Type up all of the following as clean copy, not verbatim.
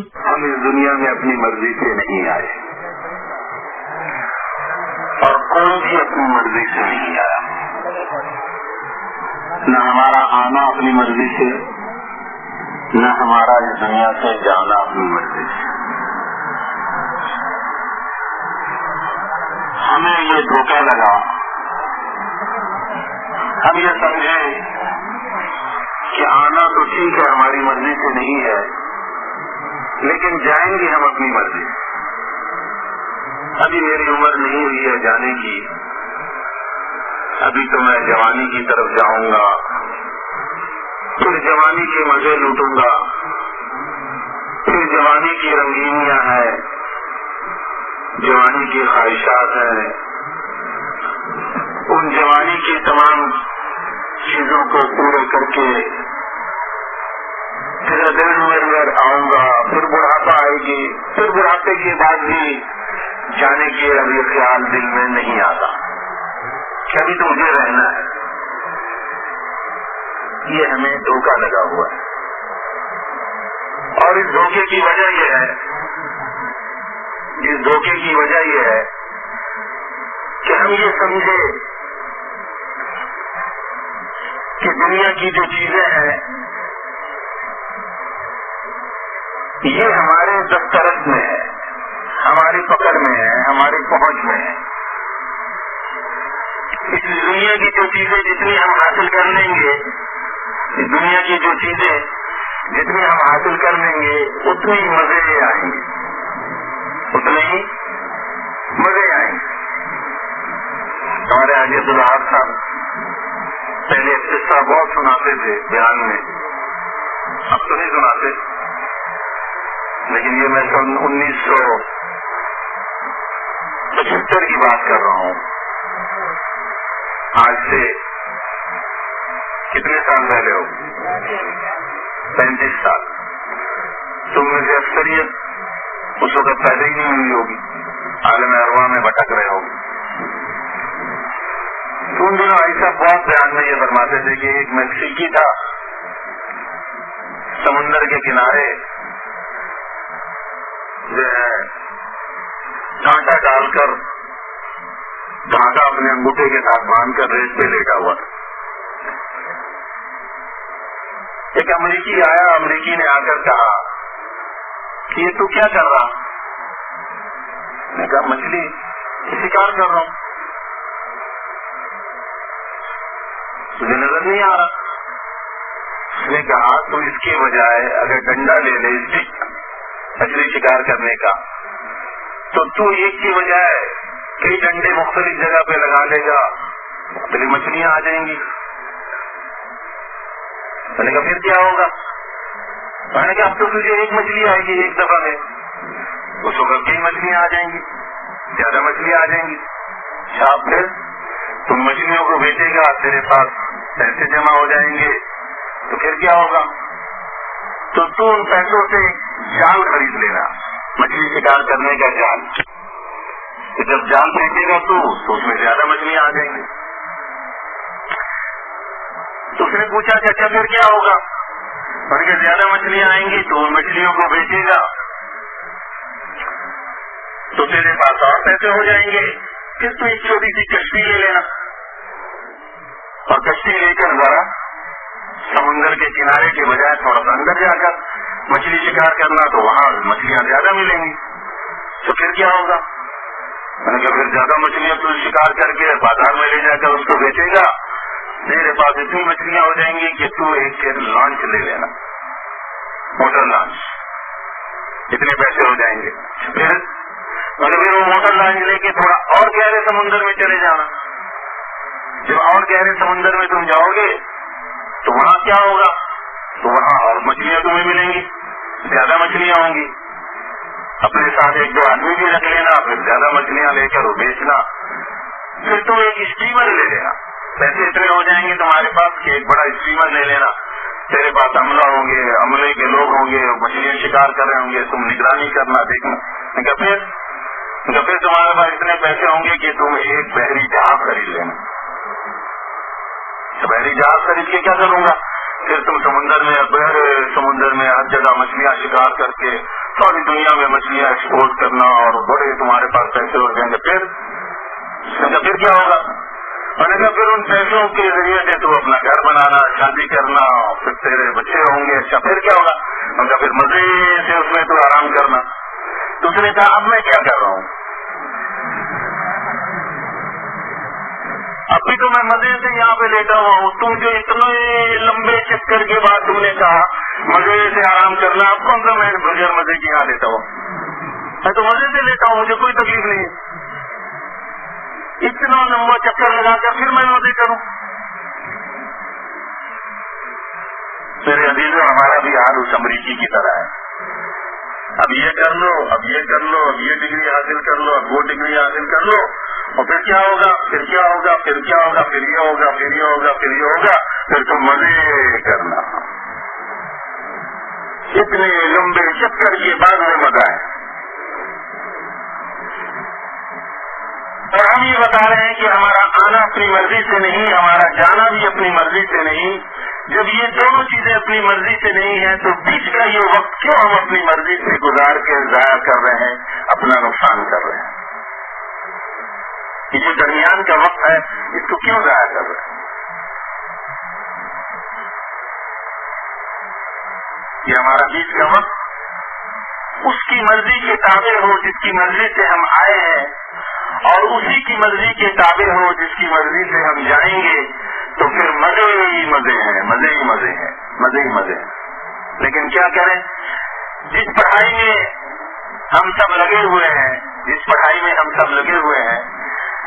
ہم اس دنیا میں اپنی مرضی سے نہیں آئے اور کوئی بھی اپنی مرضی سے نہیں آیا. نہ ہمارا آنا اپنی مرضی سے، نہ ہمارا اس دنیا سے جانا اپنی مرضی سے. ہمیں یہ دھوکہ لگا، ہم یہ سمجھے کہ آنا تو ٹھیک ہے ہماری مرضی سے نہیں ہے، لیکن جائیں گے ہم اپنی مرضی سے. ابھی میری عمر نہیں ہوئی ہے جانے کی، ابھی تو میں جوانی کی طرف جاؤں گا، پھر جوانی کے مزے لوٹوں گا، پھر جوانی کی رنگینیاں ہیں، جوانی کی خواہشات ہیں، ان جوانی کی تمام چیزوں کو پورے کر کے پھر دل میں آؤں گا. پھر بڑھاپا آئے گی، پھر بڑھاپے کے بعد بھی جانے کے ابھی خیال دل میں نہیں آتا کہ ابھی تو مجھے رہنا ہے. یہ ہمیں دھوکہ لگا ہوا ہے، اور اس دھوکے کی وجہ یہ ہے، اس دھوکے کی وجہ یہ ہے کہ ہم یہ سمجھے کہ دنیا کی جو چیزیں ہیں یہ ہمارے دسترس میں ہے، ہماری پکڑ میں ہے، ہماری پہنچ میں ہے. اس دنیا کی جو چیزیں جتنی ہم حاصل کر لیں گے، اس دنیا کی جو چیزیں جتنی ہم حاصل کر لیں گے اتنی مزے آئیں گے، اتنے ہی مزے آئیں گے. ہمارے حاجی عبدالحق صاحب پہلے قصہ بہت سناتے تھے بیان میں، اب تو نہیں سناتے، لیکن یہ میں 1975 کی بات کر رہا ہوں. آج سے کتنے سال پہلے ہو؟ 35 سال. تم میں سے اکثریت اس وقت پہلے ہی نہیں ہوئی ہوگی، عالم ارواح میں بھٹک رہے ہوگی. ان دنوں ایسا بہت بیان میں یہ فرماتے تھے کہ ایک میکسیکی تھا، سمندر کے کنارے جو ہے کانٹا ڈال کر دھاگا اپنے انگوٹھے کے ساتھ باندھ کر ریت پہ لیٹا ہوا تھا. ایک امریکی آیا، امریکی نے آ کر کہا کہ یہ تو کیا کر رہا؟ میں نے کہا مچھلی شکار کر رہا ہوں. تجھے نظر نہیں آ رہا؟ اس نے کہا تو اس کے بجائے اگر ڈنڈا لے لے مچھلی شکار کرنے کا تو ایک کی بجائے کئی ڈنڈے مختلف جگہ پہ لگا لے گا، مختلف مچھلیاں آ جائیں گی. میں نے کہا پھر کیا ہوگا؟ میں نے کہا اب تو تجھے ایک مچھلی آئے گی ایک دفعہ میں، اس وقت کئی مچھلیاں آ جائیں گی، زیادہ مچھلیاں آ جائیں گی. آپ پھر تم مچھلیوں کو بیچے گا، تیرے پاس پیسے جمع ہو جائیں گے، تو پھر کیا ہوگا؟ تو ان پیسوں سے جال خرید لینا، مچھلی شکار کرنے کا جال. تو جب جال پھینکے گا تو اس میں زیادہ مچھلیاں آ جائیں گی. تو اس نے پوچھا کہ اچھا پھر کیا ہوگا؟ اور کہ زیادہ مچھلیاں آئیں گی تو ان مچھلیوں کو بیچے گا تو تیرے پاس اور پیسے ہو جائیں گے. پھر تو ایک چھوٹی سی کشتی لے لینا، اور کشتی لے کر ذرا سمندر کے کنارے کے بجائے تھوڑا سا اندر جا کر مچھلی شکار کرنا، تو وہاں مچھلیاں زیادہ ملیں گی. تو پھر کیا ہوگا؟ میں نے کہا پھر زیادہ مچھلیاں تو شکار کر کے بازار میں لے جا کر اس کو بیچے گا، میرے پاس اتنی مچھلیاں ہو جائیں گی کہ تو ایک لانچ لے لینا، موٹر لانچ، اتنے پیسے ہو جائیں گے. پھر وہ موٹر لانچ لے کے تھوڑا اور گہرے سمندر میں چلے جانا. جب اور گہرے سمندر میں تم جاؤ گے تو وہاں کیا ہوگا؟ تو وہاں اور مچھلیاں تمہیں ملیں گی، زیادہ مچھلیاں ہوں گی. اپنے ساتھ ایک دو آدمی بھی رکھ لینا، پھر زیادہ مچھلیاں لے کر وہ بیچنا. پھر تم ایک اسٹیمر لے لینا، پیسے اتنے ہو جائیں گے تمہارے پاس کہ ایک بڑا اسٹیمر لے لینا. تیرے پاس عملہ ہوں گے، عملے کے لوگ ہوں گے، مچھلیاں شکار کر رہے ہوں گے، تم نگرانی کرنا، دیکھنا. پھر تمہارے پاس اتنے پیسے ہوں گے کہ تم ایک بحری جہاز خرید لینا. بحری جہاز خرید کے کیا کروں گا؟ پھر تم سمندر میں بحر سمندر میں ہر جگہ مچھلیاں شکار کر کے ساری دنیا میں مچھلیاں ایکسپورٹ کرنا اور بڑے تمہارے پاس پیسے ہو جائیں گے. پھر کیا ہوگا؟ میں نے کہا پھر ان پیسوں کے ذریعے سے تو اپنا گھر بنانا, شادی کرنا, پھر تیرے بچے ہوں گے. اچھا پھر کیا ہوگا؟ میں نے کہا پھر مزے سے اس میں تو آرام کرنا. تو اس نے کہا اب میں کیا کر رہا ہوں؟ ابھی تو میں مزے سے یہاں پہ لیٹا ہوا ہوں. تم جو اتنے لمبے چکر کے بعد تم نے کہا مزے سے آرام کرنا, اب کون سا میں بغیر مزے کی یہاں لیتا ہوں؟ میں تو مزے سے لیتا ہوں, مجھے کوئی تکلیف نہیں ہے. اتنا لمبا چکر لگا کر پھر میں مزے کروں؟ میرے عزیزوں, ہمارا بھی حال اس امریکی کی طرح ہے. اب یہ کر لو, اب یہ کر لو, اب یہ ڈگری حاصل کر لو, اب وہ ڈگری حاصل کر لو, اور پھر کیا ہوگا, پھر کیا ہوگا, پھر کیا ہوگا, پھر یہ ہوگا, پھر یہ ہوگا, پھر یہ ہوگا, پھر تو مزے کرنا. اتنے لمبے چکر کے بعد میں مزہ ہے. اور ہم یہ بتا رہے ہیں کہ ہمارا آنا اپنی مرضی سے نہیں, ہمارا جانا بھی اپنی مرضی سے نہیں. جب یہ دونوں چیزیں اپنی مرضی سے نہیں ہیں تو بیچ کا یہ وقت کیوں ہم اپنی مرضی سے گزار کے ضائع کر رہے ہیں, اپنا نقصان کر رہے ہیں؟ یہ جو درمیان کا وقت ہے اس کو کیوں ضائع کر رہے ہیں؟ یہ ہمارا بیچ کا وقت اس کی مرضی کے تابع ہو جس کی مرضی سے ہم آئے ہیں, اور اسی کی مرضی کے تابع ہو جس کی مرضی سے ہم جائیں گے, تو پھر مزے ہی مزے ہیں, مزے ہی مزے ہیں, مزے ہی مزے ہیں. لیکن کیا کریں, جس پڑھائی میں ہم سب لگے ہوئے ہیں, جس پڑھائی میں ہم سب لگے ہوئے ہیں,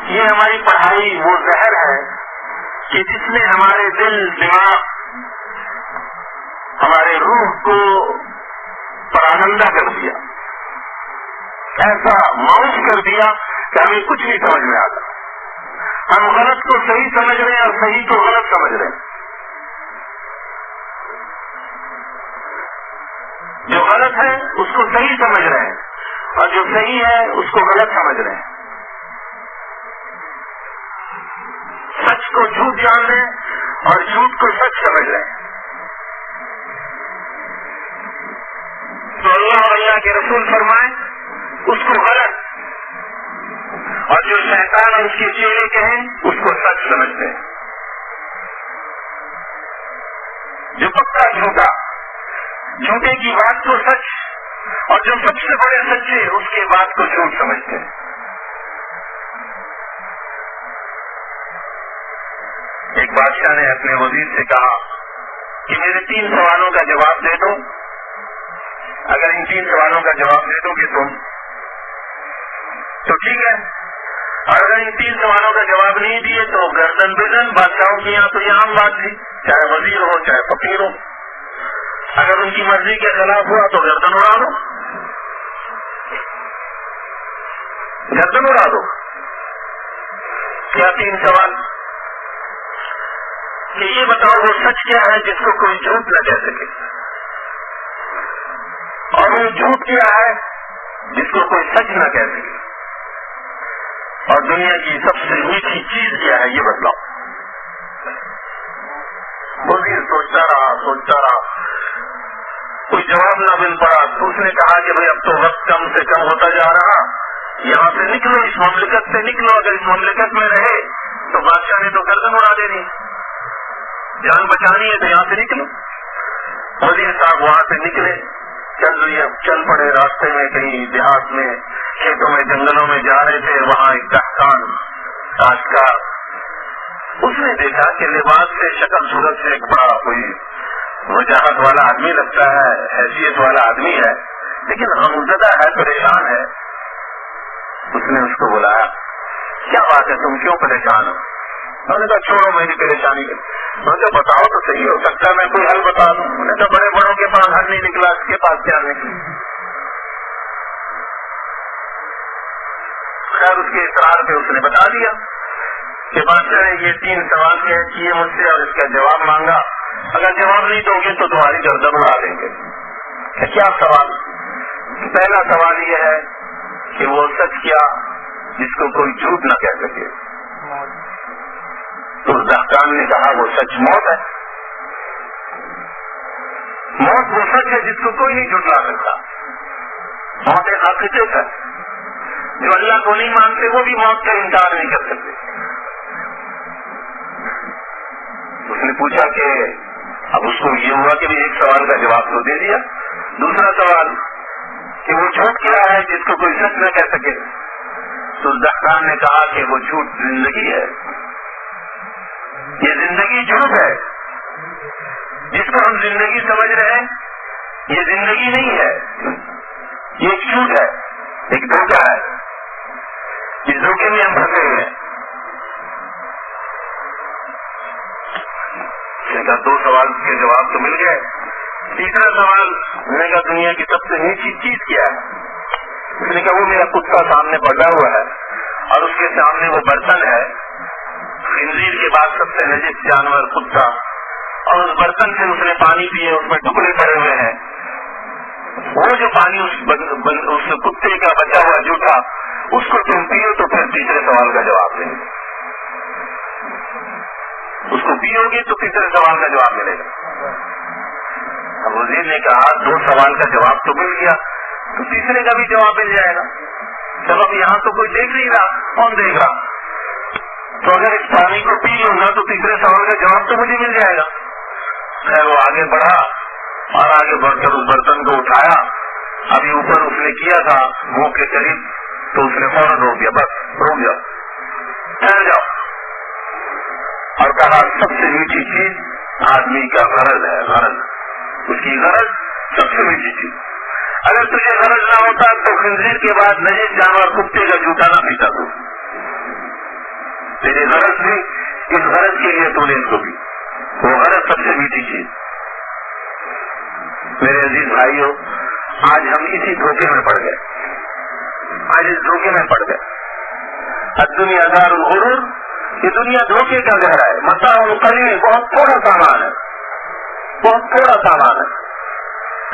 یہ ہماری پڑھائی وہ زہر ہے کہ جس نے ہمارے دل, دماغ, ہمارے روح کو پراگندہ کر دیا, ایسا ماؤس کر دیا کہ ہمیں کچھ نہیں سمجھ میں آتا. ہم غلط کو صحیح سمجھ رہے ہیں اور صحیح کو غلط سمجھ رہے ہیں. جو غلط ہے اس کو صحیح سمجھ رہے ہیں, اور جو صحیح ہے اس کو غلط سمجھ رہے ہیں. سچ کو جھوٹ جان رہے ہیں اور جھوٹ کو سچ سمجھ رہے ہیں. تو اللہ اور اللہ کے رسول فرمائیں اس کو غلط, اور جو شیطان اور اس کے چیلے کہیں اس کو سچ سمجھتے ہیں. جو پکا جھوٹا, جھوٹے کی بات کو سچ, اور جو سب سے بڑے سچے اس کے بات کو جھوٹ سمجھتے ہیں. ایک بادشاہ نے اپنے وزیر سے کہا کہ میرے 3 سوالوں کا جواب دے دو, اگر ان 3 سوالوں کا جواب دے دو گے تم تو ٹھیک ہے, اور اگر ان 3 سوالوں کا جواب نہیں دیے تو گردن بزن. بادشاہوں کی یہاں تو یہ عام بات تھی, چاہے وزیر ہو چاہے فقیر ہو, اگر ان کی مرضی کے خلاف ہوا تو گردن اڑا دو, گردن اڑا دو. کیا 3 سوال؟ کہ یہ بتاؤ وہ سچ کیا ہے جس کو کوئی جھوٹ نہ کہہ سکے, اور وہ جھوٹ کیا ہے جس کو کوئی سچ نہ کہہ سکے, اور دنیا کی سب سے میٹھی چیز کیا ہے یہ بتلاؤ. وزیر سوچتا رہا, کوئی جواب نہ مل پڑا. تو اس نے کہا کہ بھئی اب تو وقت کم سے کم ہوتا جا رہا, یہاں سے نکلو, اس مملکت سے نکلو. اگر اس مملکت میں رہے تو بادشاہ نے تو گردن اڑا دینی, جان بچانی ہے تو یہاں سے نکلو. وزیر صاحب وہاں سے نکلے, چل پڑے. راستے میں کہیں دیہات میں, کھیتوں میں, جنگلوں میں جا رہے تھے. وہاں ایک دہقان کاشتکار, اس نے دیکھا کہ لباس سے, شکل صورت سے ایک بڑا کوئی وجاہت والا آدمی لگتا ہے, حیثیت والا آدمی ہے, لیکن غمزدہ ہے, پریشان ہے. اس نے اس کو بلایا, کیا بات ہے, تم کیوں پریشان ہو؟ میں نے کہا چھوڑو میری پریشانی کے. میں نے کہا بتاؤ تو صحیح, ہو سکتا ہے میں کوئی حل بتا دوں. میں نے کہا بڑے بڑوں کے پاس حل نہیں نکلا, اس کے پاس کیا نکلا. خیر اس کے اصرار پہ اس نے بتا دیا کہ بادشاہ نے یہ 3 سوال کیے مجھ سے اور اس کا جواب مانگا, اگر جواب نہیں دو گے تو تمہاری گردن اڑا دیں گے. کیا سوال؟ پہلا سوال یہ ہے کہ وہ سچ کیا جس کو کوئی جھوٹ نہ کہہ سکے. تو اس دہقان نے کہا وہ سچ موت ہے. موت وہ سچ ہے جس کو کوئی نہیں جھٹلا سکتا. موت ایک حقیقت ہے. جو اللہ کو نہیں مانتے وہ بھی موت کا انکار نہیں کر سکتے. اس نے پوچھا کہ اب اس کو یہ ہوا کہ ایک سوال کا جواب تو دے دیا. دوسرا سوال کہ وہ جھوٹ کیا ہے جس کو کوئی سچ نہ کہہ سکے. تو دہقان نے کہا کہ وہ جھوٹ زندگی ہے. یہ زندگی جھوٹ ہے. جس کو ہم زندگی سمجھ رہے ہیں یہ زندگی نہیں ہے. یہ ایک جھوٹ ہے, ایک دھوکہ ہے. اس دھوکے میں ہم پھنسے ہوئے ہیں. دو سوال کے جواب تو مل گئے. تیسرا سوال نے کہا دنیا کی سب سے نیچی چیز کیا ہے؟ اس نے کہا وہ میرا کتا سامنے پڑا ہوا ہے اور اس کے سامنے وہ برتن ہے, خنزیر کے بعد سب سے نجس جانور کتا, اور اس برتن سے اس نے پانی پیے, اس میں ٹکڑے پڑے ہوئے ہیں. وہ جو پانی اس کتے کا بچا ہوا جھوٹا اس کو تم پیو تو پھر تیسرے سوال کا جواب دیں گے. اس کو پیو گے تو تیسرے سوال کا جواب ملے گا. اب وزیر نے کہا دو سوال کا جواب تو مل گیا تو تیسرے کا بھی جواب مل جائے گا. سبب یہاں تو کوئی دیکھ نہیں رہا, کون دیکھ رہا؟ تو اگر اس پانی کو پی لوں گا تو تیسرے سوال کا جواب تو مجھے مل جائے گا. خیر وہ آگے بڑھا اور آگے بڑھ کر اس برتن کو اٹھایا. ابھی اوپر اس نے کیا تھا منہ کے قریب تو اس نے فوراً روک دیا. بس روک جاؤ, ٹھہر جاؤ. اور کہا سب سے میٹھی چیز آدمی کا غرض ہے. غرض, اس کی غرض سب سے میٹھی چیز. اگر تجھے غرض نہ ہوتا تو خنزیر کے بعد نجس جانور کتے کا جھوٹا نہ پیتا. تو تیری غرض بھی اس غرض کے لیے تو نے اس کو بھی, وہ غرض سب سے میٹھی چیز. میرے عزیز بھائیوں, آج ہم اسی دھوکے میں پڑ گئے. آج اس دھوکے میں پڑ گئے. الدنیا دار الغرور, یہ دنیا دھوکے کا گھر ہے. متاع قلیل, بہت تھوڑا سامان ہے, بہت تھوڑا سامان ہے.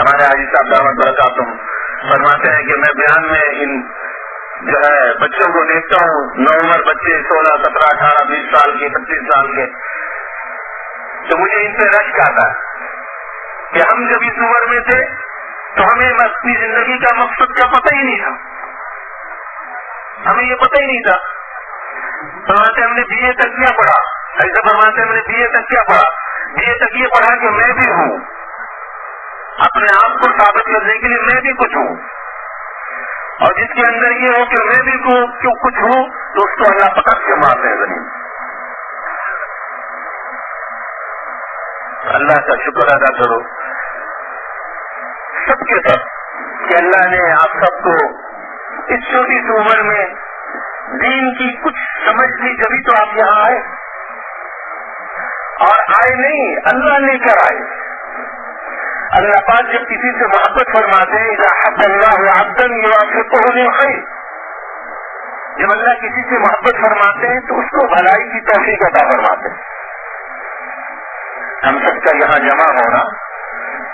ہمارے حاجی صاحب دعوت برکاتہم فرماتے ہیں کہ میں بیان میں ان جو ہے بچوں کو دیکھتا ہوں, نوعمر بچے 16, 17, 18, 20 سال کے, 25 سال کے, تو مجھے ان پہ رشک آتا ہے کہ ہم جب اس عمر میں تھے تو ہمیں اپنی زندگی کا مقصد کا پتہ ہی نہیں تھا. ہمیں یہ پتہ ہی نہیں تھا. فرماتے ہم نے بی اے تک کیا پڑھا, ایسا فرماتے ہم نے بی اے تک کیا پڑھا, بی اے تک یہ پڑھا کہ میں بھی ہوں, اپنے آپ کو ثابت کرنے کے لیے میں بھی کچھ ہوں. اور جس کے اندر یہ ہو کہ میں بھی کچھ ہوں تو اس کو اللہ پکڑ کے مارتے ہیں زمین. اللہ کا شکر ادا کرو سب کے سب کہ اللہ نے آپ سب کو اس چھوٹی سی عمر میں دین کی کچھ سمجھ لی, جبھی تو آپ یہاں آئے. اور آئے نہیں, اللہ لے کر آئے. اللہ پاک جب کسی سے محبت فرماتے ہیں اذا حب اللہ عبدا یوافقہ للخیر, جب اللہ کسی سے محبت فرماتے ہیں تو اس کو بھلائی کی توفیق عطا فرماتے ہیں. ہم سب کا یہاں جمع ہونا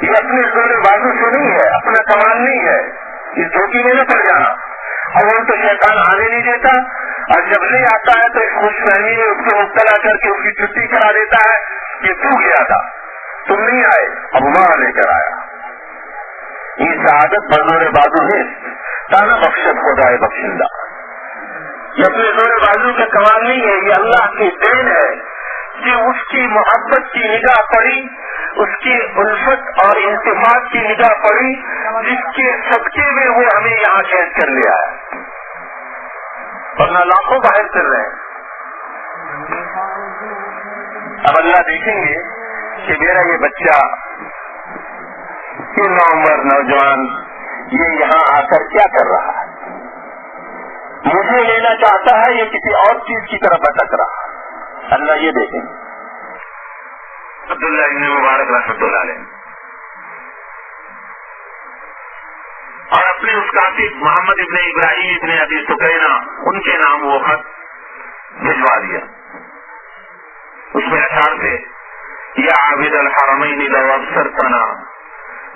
یہ اپنے زور بازو سے نہیں ہے, اپنا کمال نہیں ہے. اس دھوکے میں نہ پڑ جانا. اور وہ تو شیطان آنے نہیں دیتا, اور جب نہیں آتا ہے تو اس خوش فہمی میں اس کو مبتلا کر کے اس کی چھٹی کرا دیتا ہے کہ تو گیا تھا, تم نہیں آئے, اب ماں لے کر آیا. یہ سعادت بزور بازو ہے, تانا بخشت خدا ہے بخشندہ. یہ اپنے زور بازو کا کمال نہیں ہے, یہ اللہ کی دین ہے کہ اس کی محبت کی نگاہ پڑی, اس کی الفت اور انتفاق کی نگاہ پڑی, جس کے صدقے میں وہ ہمیں یہاں قید کر لیا ہے, ورنہ لاکھوں باہر کر رہے ہیں. اب اللہ دیکھیں گے کہ میرا یہ بچہ, یہ نوعمر نوجوان, یہ یہاں آ کر کیا کر رہا ہے, مجھے لینا چاہتا ہے یا کسی اور چیز کی طرف بھٹک رہا ہے. اللہ یہ دیکھیں. عبداللہ ابن مبارک رحمۃ اللہ علیہ اور اپنے اس کاتب محمد ابن ابراہیم ابن ابی سکینہ, ان کے نام وہ خط بھجوا دیا. اس میں اشعار تھے, یا عابد الحرمین لو ابصرتنا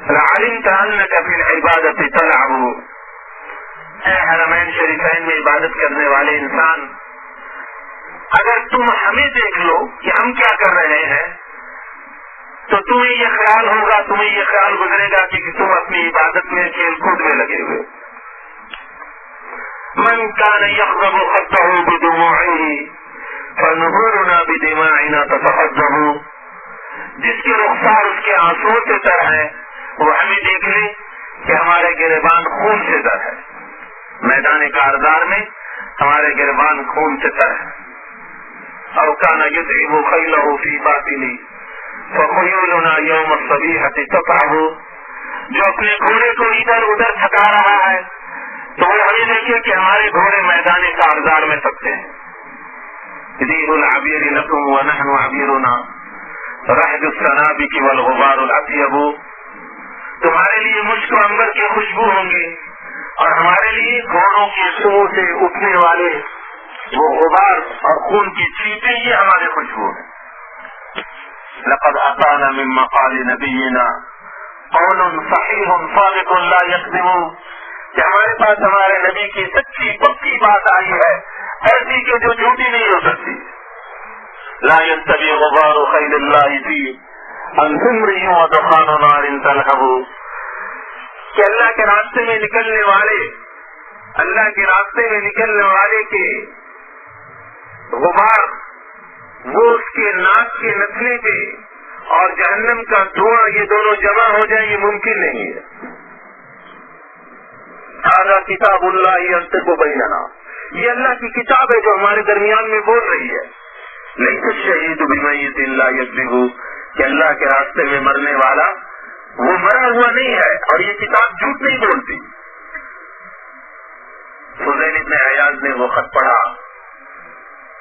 لعلمت انک فی العبادۃ تلعب. اے حرمین شریفین میں عبادت کرنے والے انسان, اگر تم ہمیں دیکھ لو کہ ہم کیا کر رہے ہیں تو تمہیں یہ خیال ہوگا, تمہیں یہ خیال گزرے گا کہ تم اپنی عبادت میں کھیل کود میں لگے ہوئے. من كان يخضب خطه بدموعه فنهورنا بدماعنا تتخضب. جس کے رخسار اس کے آنسو سے تر ہے وہ ہمیں دیکھ لے کہ ہمارے گریبان خون سے تر ہے. میدان کارزار میں ہمارے گریبان خون سے تر ہے. او كان يدعب خيله في باطل فخيولنا يوم الصبيحة تطعب. جو اپنے گھوڑے کو ادھر ادھر تھکا رہا ہے تو وہ ہمیں دیکھے کہ ہمارے گھوڑے میدان کارزار میں تھکتے ہیں. ذیب العبیر لکم ونحن عبیرنا رحج السنابک والغبار الاطیب. تمہارے لیے مشک و عنبر کی خوشبو ہوں گے اور ہمارے لیے گھوڑوں کے سو سے اٹھنے والے وہ غبار اور خون کی چیٹیں یہ ہمارے خوشبو ہیں. لقد اتانا من مقال نبینا قول صحیح صادق لا یکذب. کہ ہمارے پاس ہمارے نبی کی سچی پکی بات آئی ہے ایسی کہ جو جھوٹی نہیں ہو سکتی. لا يستوي غبار خيل الله في عن حمر ودخان نار تلهب. کہ اللہ کے راستے میں نکلنے والے, اللہ کے راستے میں نکلنے والے کے غبار وہ اس کے ناک کے نتنے پہ اور جہنم کا دھواں یہ دونوں جمع ہو جائیں یہ ممکن نہیں ہے. هذا کتاب اللہ ينطق بیننا. یہ اللہ کی کتاب ہے جو ہمارے درمیان میں بول رہی ہے. لیس الشہید بمیت لا یکذب. کہ اللہ کے راستے میں مرنے والا وہ مرا ہوا نہیں ہے اور یہ کتاب جھوٹ نہیں بولتی. فضیل ابن عیاض نے وہ خط پڑھا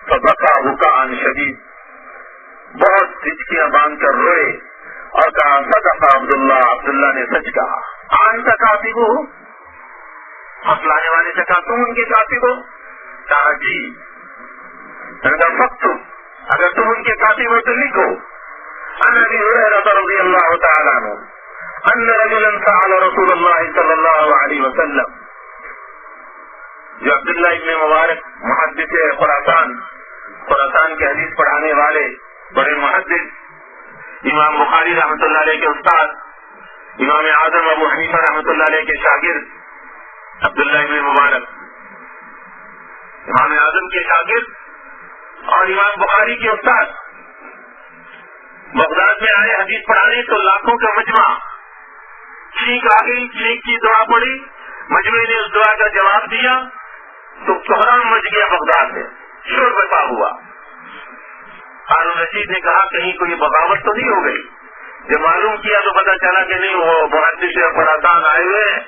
فبکا بکاء شدید, بہت ہچکیاں باندھ کر روئے اور کہا صدق عبداللہ, عبداللہ نے سچ کہا. انت کاتب ہو, لانے والے سے کہا تم ان کے کاتب ہو؟ کہا جی. فقط اگر تم ان کے کاتب ہو تو لکھو. عن ابی ہریرہ رضی اللہ تعالی عنہ ان رجلا سأل رسول اللہ صلی اللہ علیہ وسلم. جو عبداللہ ابن مبارک محدث خراسان کے حدیث پڑھانے والے بڑے محدث, امام بخاری رحمۃ اللہ علیہ کے استاد, امام اعظم ابو حنیفہ رحمۃ اللہ علیہ کے شاگرد عبداللہ ابن مبارک, امام اعظم کے شاگرد اور امام بخاری کے استاد, بغداد میں آئے حدیث پڑھانے تو لاکھوں کا مجمع. چھینک آ گئی, چھینک کی دعا پڑی, مجمع نے اس دعا کا جواب دیا تو کوہرام مچ گیا بغداد میں, شور بتا ہوا. ہارون رشید نے کہا کہیں کوئی بغاوت تو نہیں ہو گئی. جب معلوم کیا تو پتا چلا کہ نہیں, وہ محدث خراسان آئے ہوئے ہیں,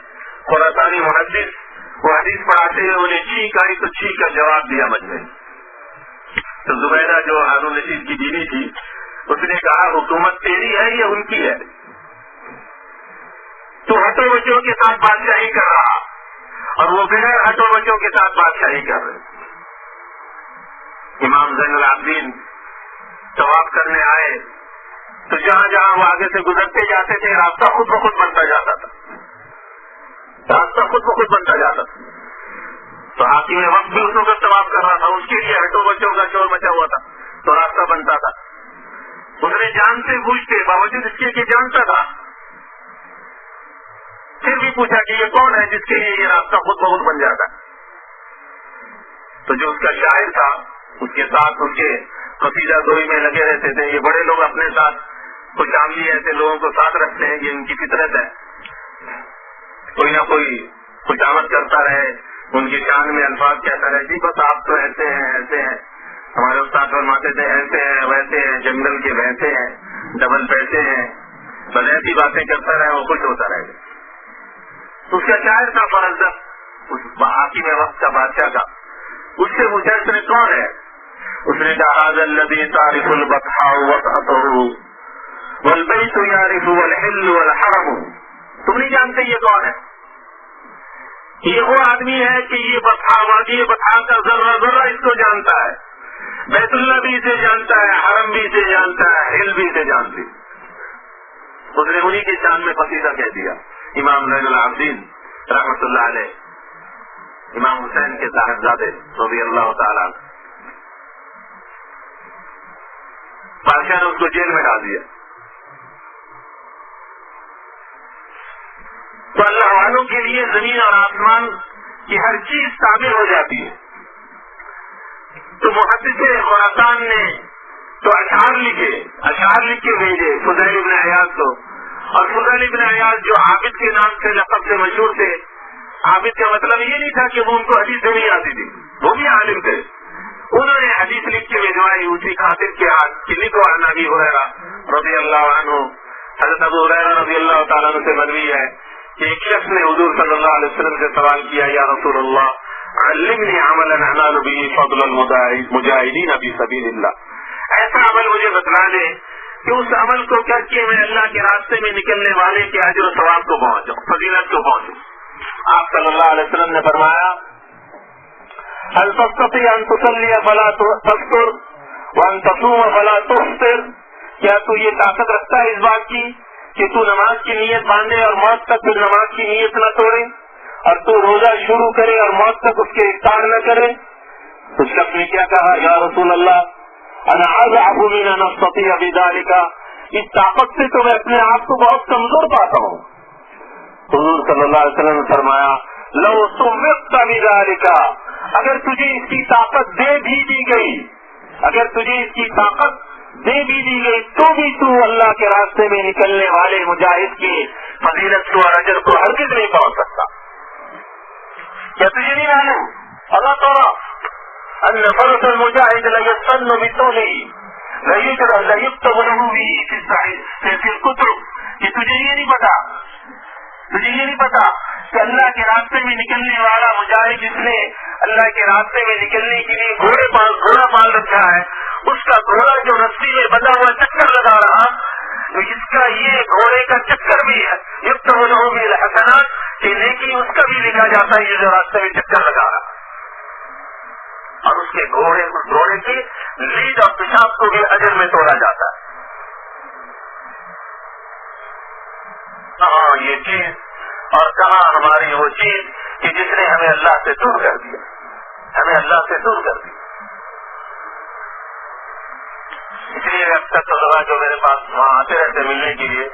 خراسانی محدث, وہ حدیث پڑھاتے ہوئے انہیں چھینک آئی تو چھینک کا جواب دیا مجمع. تو زبیرہ جو ہارون رشید کی بیوی تھی اس نے کہا حکومت تیری ہے یا ان کی ہے؟ تو ہٹو بچوں کے ساتھ بادشاہی کر رہا اور وہ بغیر ہٹو بچوں کے ساتھ بادشاہی کر رہے. امام زین العابدین طواف کرنے آئے تو جہاں جہاں وہ آگے سے گزرتے جاتے تھے راستہ خود بخود بنتا جاتا تھا, راستہ خود بخود بنتا جاتا تھا. تو حاکم وقت بھی اس وقت طواف کر رہا تھا, اس کے لیے ہٹو بچوں کا شور مچا ہوا تھا تو راستہ بنتا تھا. اس نے جان سے پوچھتے باوجود اس کے جانتا تھا, پھر بھی پوچھا کہ یہ کون ہے جس کے لیے یہ راستہ خود بخود بن جاتا ہے. تو جو اس کا شاعر تھا اس کے ساتھ اس کے قصیدہ گوئی میں لگے رہتے تھے. یہ بڑے لوگ اپنے ساتھ کچھ عاملی ایسے لوگوں کو ساتھ رکھتے ہیں, یہ ان کی فطرت ہے. کوئی نہ کوئی خوشامد کرتا رہے, ان کی شان میں الفاظ کہتا رہے, جی بس آپ تو ایسے ہیں ایسے ہیں, ہمارے استاد فرماتے تھے ایسے ہیں ویسے ہیں, جنگل کے ویسے ہیں, ڈبل پیسے ہیں, بس ایسی باتیں کرتا رہے, وہ خوش ہوتا رہے. اس کا شاعر تھا فرزدق, اس حاکم وقت کا بادشاہ کا. اس سے پوچھا اس نے کون ہے؟ اس نے کہا هذا الذي تعرف البطحاء وطأته والبيت يعرف والحل والحرم. تم نہیں جانتے یہ کون ہے؟ یہ وہ آدمی ہے کہ یہ بطحاء وادی بطحاء کا ذرہ ذرہ اس کو جانتا ہے, بیت اللہ بھی اسے جانتا ہے, حرم بھی اسے جانتا ہے, ہل بھی اسے جانتی. اس نے انہی کی شان میں قصیدہ کہہ دیا. امام زین العابدین رحمۃ اللہ علیہ, امام حسین کے صاحبزادے رضی اللہ تعالیٰ, بادشاہ نے اس کو جیل میں ڈال دیا. تو اللہ والوں کے لیے زمین اور آسمان کی ہر چیز تعبیر ہو جاتی ہے. تو محدث خراسان نے تو اشعار لکھ کے بھیجے فضیل ابن عیاض کو. اور فضیل ابن عیاض جو عابد کے نام سے لقب سے مشہور تھے، عابد کا مطلب یہ نہیں تھا کہ وہ ان کو حدیث نہیں آتی تھی، وہ بھی عالم تھے. انہوں نے حدیث لکھ کے بھیجوائی اسی خاطر کے ہاتھ کہ لکھو عن ابی ہریرہ رضی اللہ عنہ. حضرت ابو ہریرہ رضی اللہ تعالیٰ عنہ سے مروی ہے کہ ایک شخص نے حضور صلی اللہ علیہ وسلم سے سوال کیا، یا رسول اللہ علمنی عملا انال به فضل المجاہدین فی سبیل اللہ، ایسا عمل مجھے بتلا دے کہ اس عمل کو کر کے میں اللہ کے راستے میں نکلنے والے کے اجر و ثواب کو پہنچوں، فضیلت کو پہنچوں. آپ صلی اللہ علیہ وسلم نے فرمایا هل تستطيع ان تصلي فلا تفطر وان تصوم فلا تفطر، کیا تو یہ طاقت رکھتا ہے اس بات کی کہ تو نماز کی نیت باندھے اور موت تک پھر نماز کی نیت نہ توڑے، اور تو روزہ شروع کرے اور موت تک اس کے افطار نہ کرے؟ اس شخص نے کیا کہا، یا رسول اللہ انا اضعف من ان استطيع بذلك، اس طاقت سے تو میں اپنے آپ کو بہت کمزور پاتا ہوں. حضور صلی اللہ علیہ وسلم نے فرمایا لو سمعت بذلك، اگر تجھے اس کی طاقت دے بھی دی گئی، تو بھی تو اللہ کے راستے میں نکلنے والے مجاہد کی فضیلت کو اور اجر کو ہرگز نہیں پہنچ سکتا. کیا تجھے نہیں معلوم اللہ تعالیٰ ان فرس المجاہد لیسن بطوله لیکتب له به فی الکتب، کہ تجھے یہ نہیں پتا کہ اللہ کے راستے میں نکلنے والا مجاہد جس نے اللہ کے راستے میں نکلنے کے لیے گھوڑا پال رکھا ہے، اس کا گھوڑا جو رسی میں بندھا ہوا چکر لگا رہا، تو اس کا یہ گھوڑے کا چکر بھی ہے یکتب له بالحسنات، کہ نیکی اس کا بھی لکھا جاتا ہے یہ جو راستے میں چکر لگا رہا، اور اس کے گھوڑے کی لیڈ اور پیشاب کو بھی اجر میں توڑا جاتا ہے. ہاں یہ چیز، اور کہاں ہماری وہ چیز کہ جس نے ہمیں اللہ سے دور کر دیا. اس لیے اب تک تو لگا جو میرے پاس وہاں آتے رہتے ملنے کے لیے،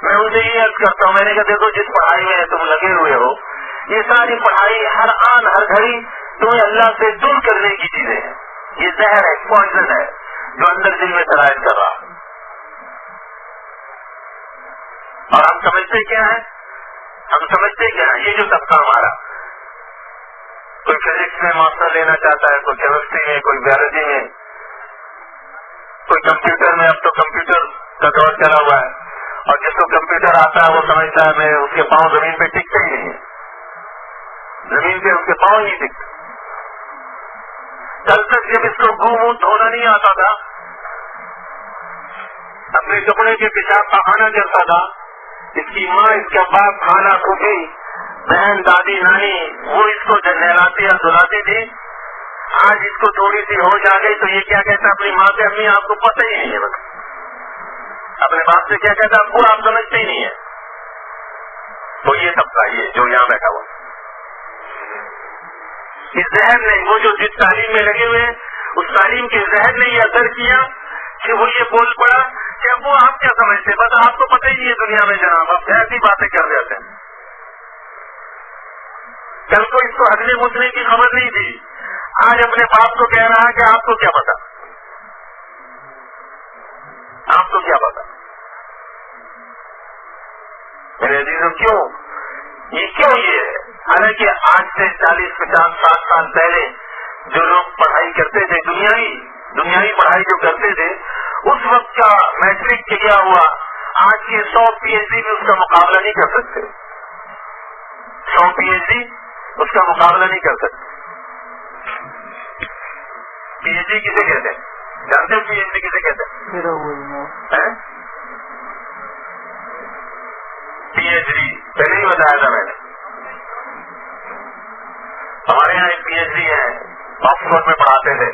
میں ان سے یہ عرض کرتا ہوں، میں نے کہا دیکھو جس پڑھائی میں تم لگے ہوئے ہو، یہ ساری پڑھائی ہر آن ہر گھڑی تمہیں اللہ سے دور کرنے کی چیزیں ہیں. یہ زہر ہے، پوائزن ہے جو اندر دل میں سرایت کر رہا. اور ہم سمجھتے کیا ہیں، یہ جو طبقہ ہمارا، کوئی فزکس میں ماسٹر لینا چاہتا ہے، کوئی کیمسٹری میں، کوئی بیولوجی میں، کوئی کمپیوٹر میں. اب تو کمپیوٹر کا دور چلا ہوا ہے، اور جس کو کمپیوٹر آتا ہے وہ سمجھتا ہے میں اس کے پاؤں زمین پہ ٹکتے ہی نہیں ہے، زمین پہ اس کے پاؤں نہیں ٹکتے. کل تک جب اس کو منہ دھونا نہیں آتا تھا، اپنے کپڑے کے پیشاب پخانا کرتا تھا، اس کی ماں، اس کا باپ، خالہ، پھوپھی، بہن، دادی، نانی وہ اس کو نہلاتی اور دھلاتی تھی. آج اس کو تھوڑی سی ہوش آ گئی تو یہ کیا کہتا ہے اپنی ماں سے، اپنی آپ کو پتہ ہی نہیں ہے، بس اپنے باپ سے کیا کہتا ہے آپ سمجھتے ہی نہیں ہے. تو یہ طبقہ یہ جو یہاں بیٹھا ہوا، اس زہر نے، وہ جو جس تعلیم میں لگے ہوئے اس تعلیم کے زہر نے یہ اثر کیا کہ وہ یہ بول پڑا کہ اب وہ آپ کیا سمجھتے، بس آپ کو پتہ ہی نہیں ہے دنیا میں جناب، اب ایسی باتیں کر جاتے ہیں. کل کو اس کو ہگنے مچنے کی خبر نہیں تھی، آج اپنے باپ کو کہہ رہا ہے کہ آپ کو کیا پتا، میرے عزیزوں کیوں یہ حالانکہ آج سے 40، 50، 60 سال پہلے جو لوگ پڑھائی کرتے تھے، دنیائی پڑھائی جو کرتے تھے، اس وقت کا میٹرک کیا ہوا آج کے 100 PhD میں اس کا مقابلہ نہیں کر سکتے. 100 PhD اس کا مقابلہ نہیں کر سکتے. PhD کسے کہتے ہیں؟ جانتے ہیں PhD کسے کہتے ہیں؟ PhD پہلے ہی بتایا تھا میں نے. ہمارے یہاں ایک PhD ہے، آکسفورڈ میں پڑھاتے رہے،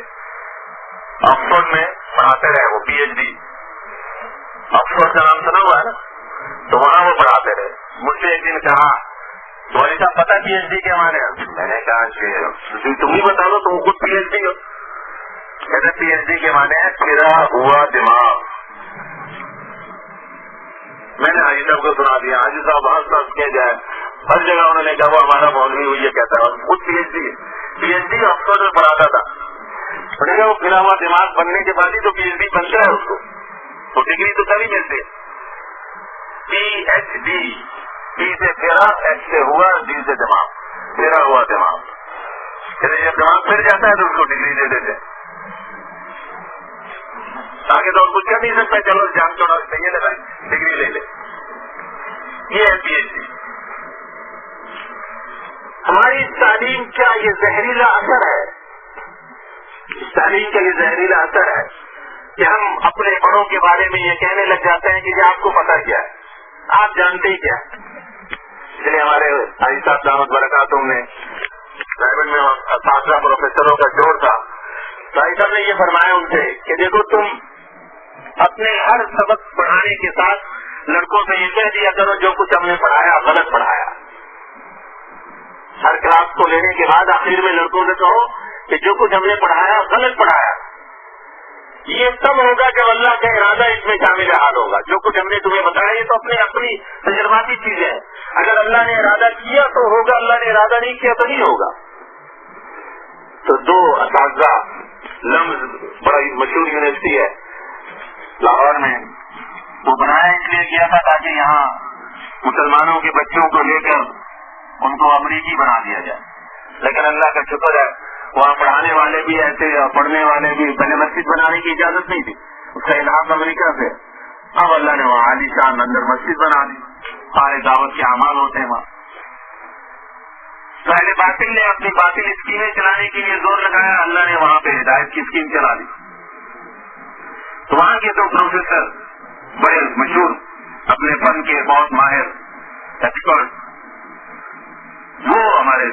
وہ PhD آکسفورڈ کا نام سنا ہوا ہے نا، تو وہاں وہ پڑھاتے رہے. مجھ سے ایک دن کہا بولی صاحب پتا PhD کے معنی ہے؟ میں نے کہا کہ تم ہی بتا دو، تم خود PhD ہو. کہتے PhD کے معنی ہے پھرا ہوا دماغ. میں نے حاجی صاحب کو سنا دیا. حاجی صاحب ہنس کہہ جائے ہر جگہ انہوں نے کہا وہ ہمارا مولوی ہوئی یہ کہتا ہے، اور خود پی ایچ ڈی آکسفورڈ میں پڑھاتا تھا. پڑھے گا وہ کھلا ہوا دماغ بننے کے بعد ہی تو پی ایچ ڈی بنتا ہے اس کو، تو ڈگری تو تبھی ملتے. پی ایچ ڈی، پی سے پھیرا، ایچ سے ہوا، ڈی سے دماغ، پھیرا ہوا دماغ. جب دماغ پھر جاتا ہے تو اس کو ڈگری دے دیتے. آگے تو اور کچھ کر نہیں سکتا، چلو جان چھوڑا چاہیے لگائیں ڈگری لے لے. یہ ہے پی ایچ ڈی. ہماری تعلیم کا یہ زہریلا اثر ہے، اس تعلیم کا یہ زہریلا اثر ہے کہ ہم اپنے بڑوں کے بارے میں یہ کہنے لگ جاتے ہیں کہ یہ آپ کو پتا کیا ہے، آپ جانتے ہی کیا. اس لیے ہمارے حاجی صاحب دعوت برکاتہم نے رائبن میں اساتذہ پروفیسروں کا جوڑ تھا. حاجی صاحب نے یہ فرمایا ان سے کہ دیکھو تم اپنے ہر سبق پڑھانے کے ساتھ لڑکوں سے یہ کہہ دیا کرو جو کچھ ہم نے پڑھایا غلط پڑھایا. ہر کلاس کو لینے کے بعد آخر میں لڑکوں سے کہو کہ جو کچھ ہم نے پڑھایا غلط پڑھایا. یہ تب ہوگا جب اللہ کا ارادہ اس میں شامل حال ہوگا. جو کچھ ہم نے تمہیں بتایا یہ تو اپنی تجرباتی چیزیں ہیں. اگر اللہ نے ارادہ کیا تو ہوگا، اللہ نے ارادہ نہیں کیا تو نہیں ہوگا. تو دو اساتذہ، لمز بڑا مشہور یونیورسٹی ہے لاہور میں، وہ بنایا اس لیے کیا تھا تاکہ یہاں مسلمانوں کے بچوں کو لے کر ان کو امریکی بنا دیا جائے. لیکن اللہ کا شکر ہے وہاں پڑھانے والے بھی ایسے اور پڑھنے والے بھی. پہلے مسجد بنانے کی اجازت نہیں تھی، اس کا الہام امریکہ سے. اب اللہ نے وہاں عالی شان اندر مسجد بنا دی، سارے دعوت کے اعمال ہوتے ہیں وہاں. پہلے باطل نے اپنی باطل اسکیمیں چلانے کے لیے زور لگایا، اللہ نے وہاں پہ ہدایت کی اسکیم چلا دی. تو وہاں کے دو پروفیسر بڑے مشہور، اپنے فن کے بہت ماہر ایکسپرٹ، وہ ہمارے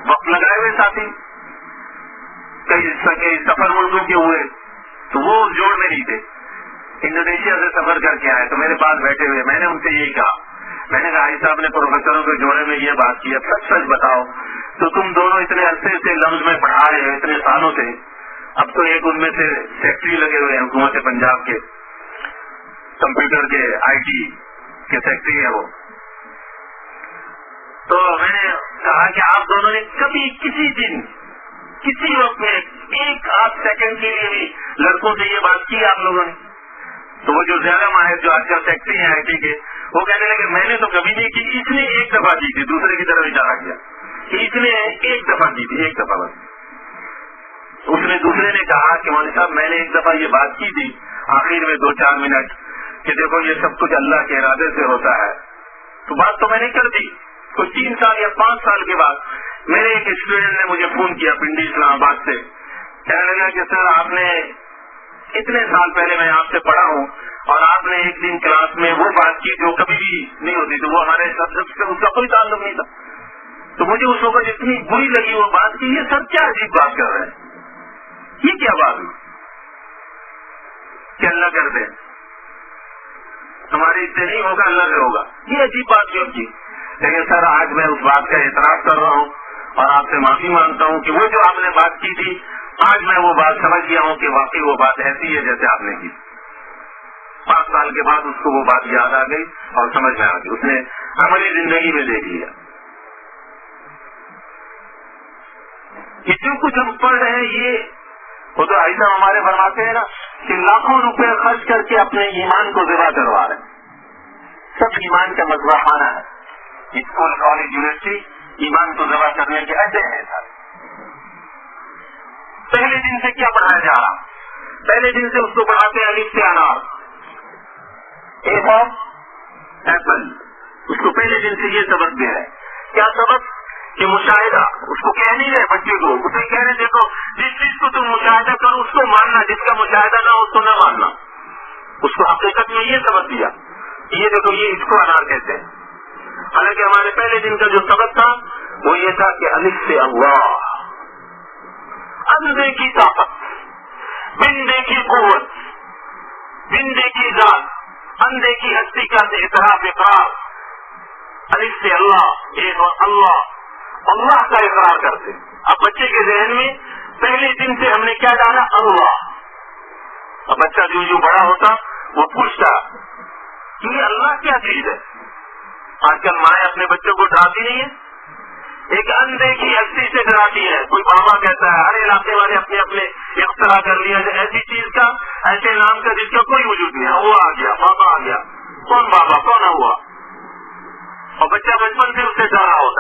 وقت لگائے ہوئے ساتھی کئی سفر ملکوں کے ہوئے، تو وہ جوڑ میں نہیں تھے. انڈونیشیا سے سفر کر کے آئے تو میرے پاس بیٹھے ہوئے. میں نے ان سے یہی کہا، میں نے کہا صاحب نے پروفیسروں کے جوڑے میں یہ بات کی، اب سچ بتاؤ تو تم دونوں اتنے عرصے سے لفظ میں پڑھا رہے ہیں اتنے سالوں سے، اب تو ایک ان میں سے سیکٹری لگے ہوئے ہیں حکومت پنجاب کے، کمپیوٹر کے آئی ٹی کے سیکٹری ہے وہ. تو میں نے کہا کہ آپ دونوں نے کبھی کسی دن کسی وقت میں ایک آدھ سیکنڈ کے لیے بھی لڑکوں سے یہ بات کی آپ لوگوں نے؟ تو وہ جو زیادہ ماہر جو آج کل سیکٹری ہیں آئی ٹی کے، وہ کہنے لگے میں نے تو کبھی نہیں کی، اس نے ایک دفعہ کی تھی. دوسرے کی طرف اشارہ کیا کہ اس نے ایک دفعہ کی تھی، ایک دفعہ بس. اس نے دوسرے نے کہا کہ مولوی صاحب میں نے ایک دفعہ یہ بات کی تھی آخر میں 2-4 منٹ کہ دیکھو یہ سب کچھ اللہ کے ارادے سے ہوتا ہے. تو بات تو میں نے کر دی. تو 3 سال یا 5 سال کے بعد میرے ایک اسٹوڈنٹ نے مجھے فون کیا پنڈی اسلام آباد سے، کہنے لگا کہ سر آپ نے اتنے سال پہلے میں آپ سے پڑھا ہوں اور آپ نے ایک دن کلاس میں وہ بات کی جو کبھی بھی نہیں ہوتی تھی، وہ ہمارے سبجیکٹ سے اس کا کوئی تعلق نہیں تھا. تو مجھے اس وقت اتنی بری لگی وہ بات کہ یہ سر کیا عجیب بات کر رہے ہیں، یہ کیا بات ہوئی کہ اللہ کر دیں، ہماری سے نہیں ہوگا اللہ سے ہوگا، یہ عجیب بات کیوں کی. لیکن سر آج میں اس بات کا اعتراف کر رہا ہوں اور آپ سے معافی مانگتا ہوں کہ وہ جو آپ نے بات کی تھی آج میں وہ بات سمجھ گیا ہوں کہ واقعی وہ بات ایسی ہے جیسے آپ نے کی. 5 سال کے بعد اس کو وہ بات یاد آ گئی اور سمجھ میں آ گئی، اس نے ہماری زندگی میں دیکھ لیا کہ جو کچھ ہم پڑھ رہے ہیں یہ وہ تو ایسا ہمارے فرماتے ہیں نا کہ لاکھوں روپے خرچ کر کے اپنے ایمان کو ذبح کروا رہے ہیں. سب ایمان کا مذبح خانہ ہے. اسکول کالج یونیورسٹی ایمان کو ذبح کرنے کے اڈے ہیں سارے. پہلے دن سے کیا پڑھایا جا رہا؟ پہلے دن سے اس کو پڑھاتے ہیں الف سے انار، اے فار ایپل. اس کو پہلے دن سے یہ سبق دے رہے. کیا سبق؟ کہ مشاہدہ. اس کو کہہ نہیں رہے بچے کو، اسے کہہ رہے دیکھو جس چیز کو تم مشاہدہ کرو اس کو ماننا، جس کا مشاہدہ نہ ہو اس کو نہ ماننا. اس کو حقیقت میں یہ سبق دیا. یہ دیکھو یہ اس کو انار کہتے ہیں. حالانکہ ہمارے پہلے دن کا جو سبق تھا وہ یہ تھا کہ الف سے اللہ، اندھے کی طاقت، بندے کی قوت، بندے کی ذات، اندھے کی ہستی کا اعتراف اقرار. الف سے اللہ، ایک اور اللہ کا اقرار کرتے. اب بچے کے ذہن میں پہلے دن سے ہم نے کیا ڈالا؟ اللہ. اب بچہ جو بڑا ہوتا وہ پوچھتا کہ یہ اللہ کیا چیز ہے؟ آج کل مائیں اپنے بچوں کو ڈراتی نہیں ہے، ایک اندیکھی ہستی سے ڈراتی ہے. کوئی بابا کہتا ہے، ہر علاقے والے اپنے اپنے اختراع کر لیا ایسی چیز کا، ایسے نام کا جس کا کوئی وجود نہیں ہے. وہ آ گیا، بابا آ گیا. کون بابا، کون ہوا؟ اور بچہ بچپن سے اس سے ڈرا ہوتا